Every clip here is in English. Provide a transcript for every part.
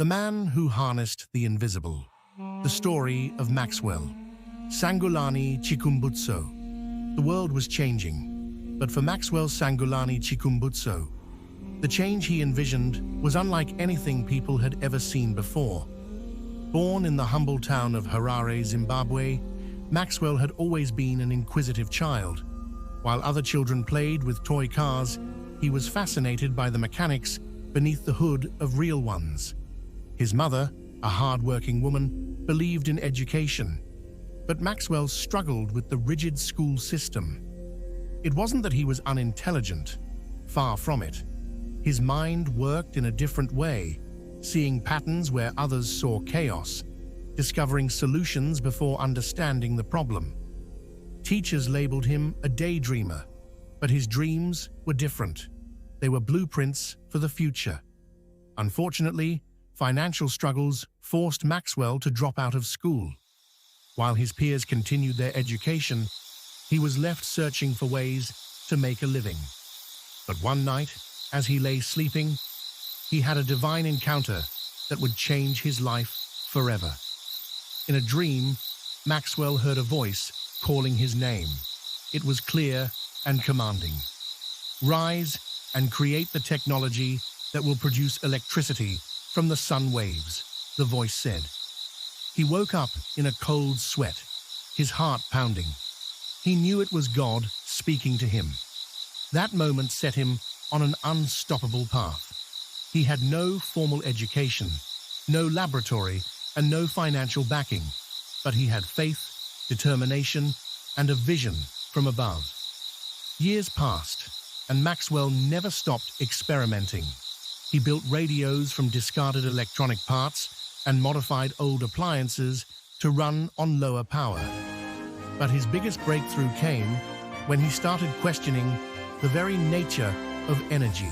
The man who harnessed the invisible. The story of Maxwell Sangulani Chikumbutso. The world was changing, but for Maxwell Sangulani Chikumbutso, the change he envisioned was unlike anything people had ever seen before. Born in the humble town of Harare, Zimbabwe, Maxwell had always been an inquisitive child. While other children played with toy cars, he was fascinated by the mechanics beneath the hood of real ones. His mother, a hard-working woman, believed in education, but Maxwell struggled with the rigid school system. It wasn't that he was unintelligent, far from it. His mind worked in a different way, seeing patterns where others saw chaos, discovering solutions before understanding the problem. Teachers labeled him a daydreamer, but his dreams were different. They were blueprints for the future. Unfortunately, financial struggles forced Maxwell to drop out of school. While his peers continued their education, he was left searching for ways to make a living. But one night, as he lay sleeping, he had a divine encounter that would change his life forever. In a dream, Maxwell heard a voice calling his name. It was clear and commanding. "Rise and create the technology that will produce electricity from the sun waves," the voice said. He woke up in a cold sweat, his heart pounding. He knew it was God speaking to him. That moment set him on an unstoppable path. He had no formal education, no laboratory, and no financial backing, but he had faith, determination, and a vision from above. Years passed, and Maxwell never stopped experimenting. He built radios from discarded electronic parts and modified old appliances to run on lower power. But his biggest breakthrough came when he started questioning the very nature of energy.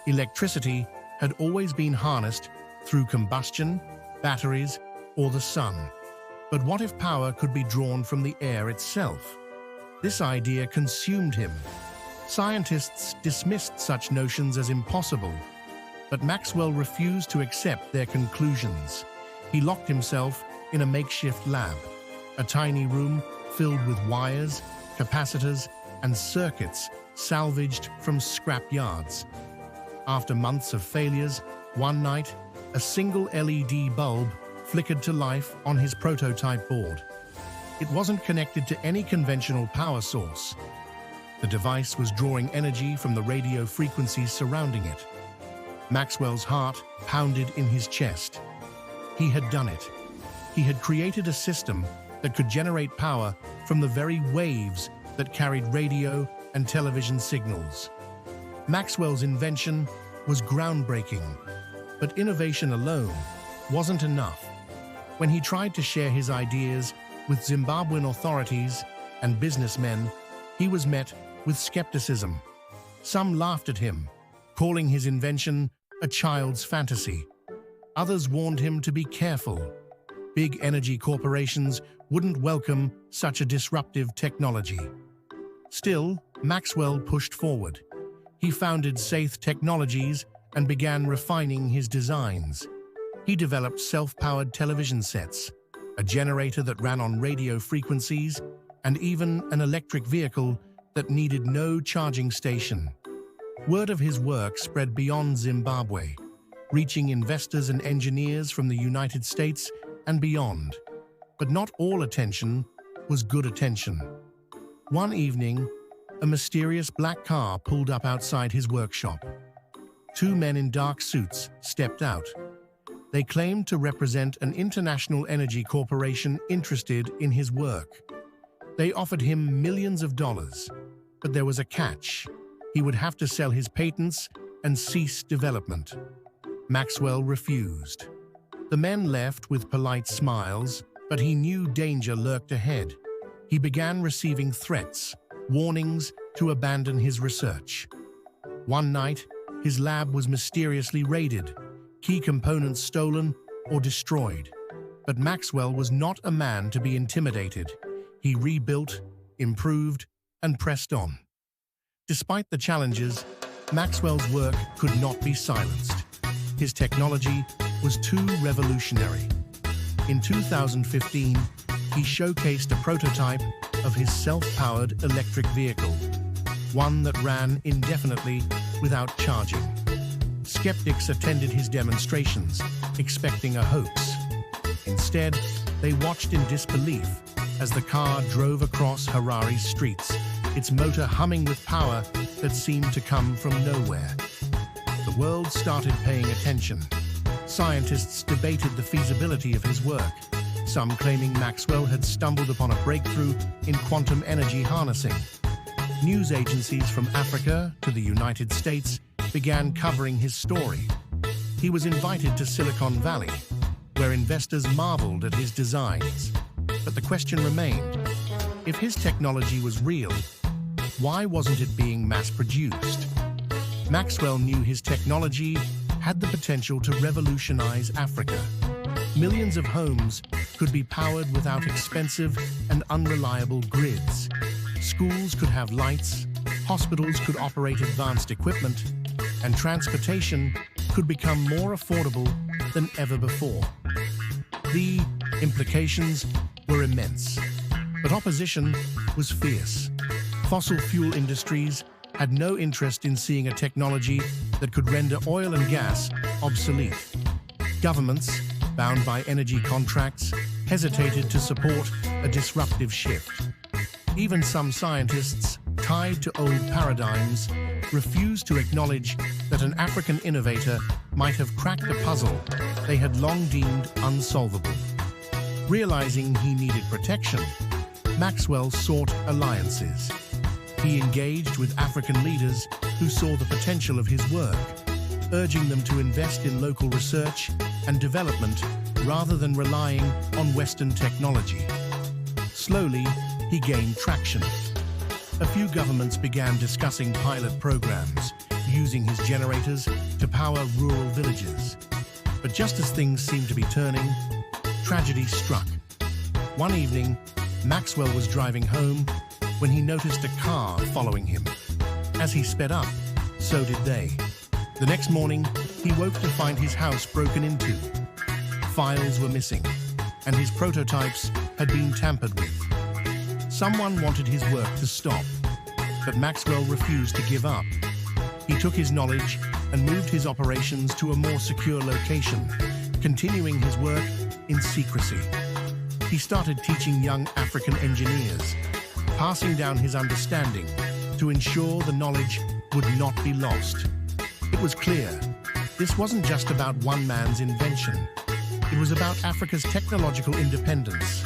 Electricity had always been harnessed through combustion, batteries, or the sun. But what if power could be drawn from the air itself? This idea consumed him. Scientists dismissed such notions as impossible, but Maxwell refused to accept their conclusions. He locked himself in a makeshift lab, a tiny room filled with wires, capacitors, and circuits salvaged from scrap yards. After months of failures, one night, a single LED bulb flickered to life on his prototype board. It wasn't connected to any conventional power source. The device was drawing energy from the radio frequencies surrounding it. Maxwell's heart pounded in his chest. He had done it. He had created a system that could generate power from the very waves that carried radio and television signals. Maxwell's invention was groundbreaking, but innovation alone wasn't enough. When he tried to share his ideas with Zimbabwean authorities and businessmen, he was met with skepticism. Some laughed at him, calling his invention a child's fantasy. Others warned him to be careful. Big energy corporations wouldn't welcome such a disruptive technology. Still, Maxwell pushed forward. He founded Saith Technologies and began refining his designs. He developed self-powered television sets, a generator that ran on radio frequencies, and even an electric vehicle that needed no charging station. Word of his work spread beyond Zimbabwe, reaching investors and engineers from the United States and beyond. But not all attention was good attention. One evening, a mysterious black car pulled up outside his workshop. Two men in dark suits stepped out. They claimed to represent an international energy corporation interested in his work. They offered him millions of dollars, but there was a catch. He would have to sell his patents and cease development. Maxwell refused. The men left with polite smiles, but he knew danger lurked ahead. He began receiving threats, warnings to abandon his research. One night, his lab was mysteriously raided, key components stolen or destroyed. But Maxwell was not a man to be intimidated. He rebuilt, improved, and pressed on. Despite the challenges, Maxwell's work could not be silenced. His technology was too revolutionary. In 2015, he showcased a prototype of his self-powered electric vehicle, one that ran indefinitely without charging. Skeptics attended his demonstrations, expecting a hoax. Instead, they watched in disbelief as the car drove across Harare's streets, its motor humming with power that seemed to come from nowhere. The world started paying attention. Scientists debated the feasibility of his work, some claiming Maxwell had stumbled upon a breakthrough in quantum energy harnessing. News agencies from Africa to the United States began covering his story. He was invited to Silicon Valley, where investors marveled at his designs. But the question remained, if his technology was real, why wasn't it being mass-produced? Maxwell knew his technology had the potential to revolutionize Africa. Millions of homes could be powered without expensive and unreliable grids. Schools could have lights, hospitals could operate advanced equipment, and transportation could become more affordable than ever before. The implications were immense, but opposition was fierce. Fossil fuel industries had no interest in seeing a technology that could render oil and gas obsolete. Governments, bound by energy contracts, hesitated to support a disruptive shift. Even some scientists, tied to old paradigms, refused to acknowledge that an African innovator might have cracked a puzzle they had long deemed unsolvable. Realizing he needed protection, Maxwell sought alliances. He engaged with African leaders who saw the potential of his work, urging them to invest in local research and development rather than relying on Western technology. Slowly, he gained traction. A few governments began discussing pilot programs, using his generators to power rural villages. But just as things seemed to be turning, tragedy struck. One evening, Maxwell was driving home when he noticed a car following him. As he sped up, so did they. The next morning, he woke to find his house broken into. Files were missing, and his prototypes had been tampered with. Someone wanted his work to stop, but Maxwell refused to give up. He took his knowledge and moved his operations to a more secure location, continuing his work in secrecy. He started teaching young African engineers, passing down his understanding to ensure the knowledge would not be lost. It was clear, this wasn't just about one man's invention. It was about Africa's technological independence.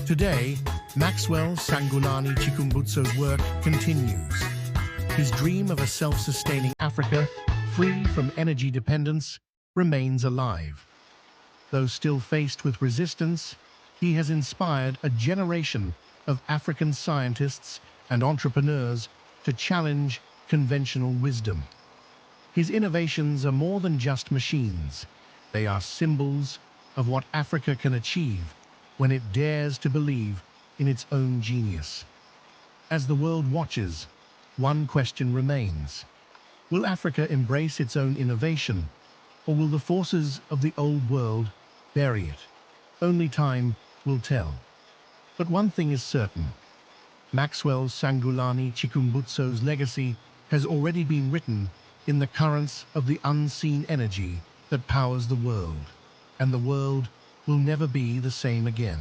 Today, Maxwell Sangulani Chikumbutso's work continues. His dream of a self-sustaining Africa, free from energy dependence, remains alive. Though still faced with resistance, he has inspired a generation of African scientists and entrepreneurs to challenge conventional wisdom. His innovations are more than just machines. They are symbols of what Africa can achieve when it dares to believe in its own genius. As the world watches, one question remains. Will Africa embrace its own innovation, or will the forces of the old world bury it? Only time will tell. But one thing is certain. Maxwell Sangulani Chikumbutso's legacy has already been written in the currents of the unseen energy that powers the world, and the world will never be the same again.